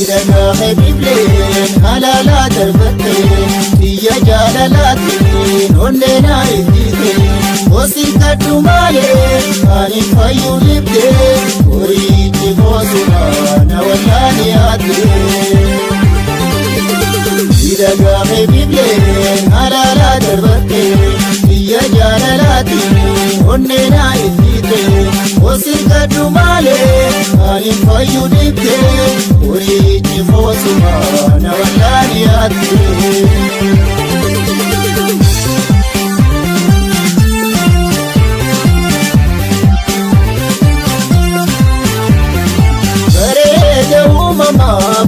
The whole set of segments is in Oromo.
Diraga hebibleen halala darbattee biyya jaalalaatiin onneenaa ittiitee Osin kadhu malee ani fayyuu libdee horiichi boosuma na wallaani haatee Diraga hebibleen halala darbattee biyya jaalalaatiin onneenaa ittiitee Osin kadhu malee ani fayyuu libdee horiichi boosuma na wallaani haatee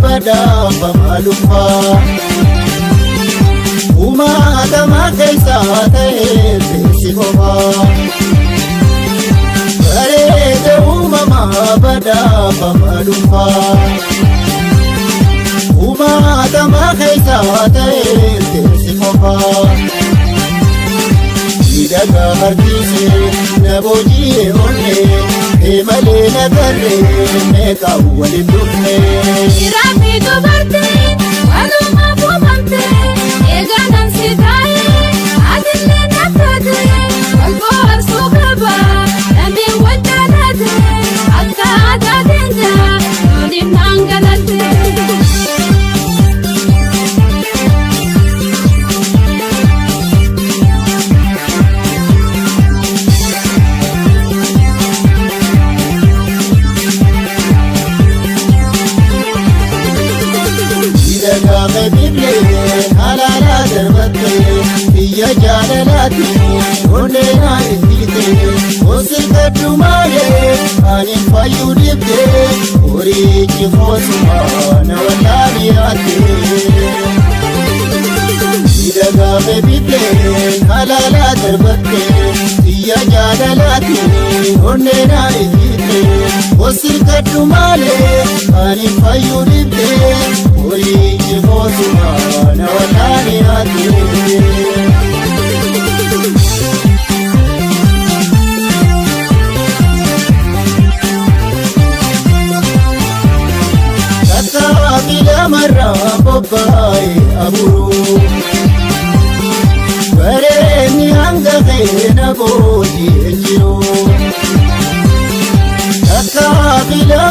Badamba malumma Umatama kaisa ta'e beeksifama Bareeda uumamaa badamba malumma Umatama kaisa ta'e beeksifama Miidhaga harkisee na booji'ee onnee Malee nagarree meeqa waliin dhufnee Jiraafii dubartii walumaa buufamtee eegalan si taa'ee atillee naffatee walboo arsuu qaba damee wal jaalatee akka aadaa teenyaa waliin naangalattee. Hebibleen halala darbattee biyya jaalalaatiin onneenaa ittiitee Osin kadhu malee ani fayyuu libdee horiichi boosuma na wallaani haatee Diraga hebibleen halala darbattee biyya jaalalaatiin onneenaa ittiitee Osin kadhu malee ani fayyuu libdee horiichi boosuma na wallaani haatee Takka filamarraa bobbaa'ee aburuu Bareenni hanga keena booddee jiru Takka filama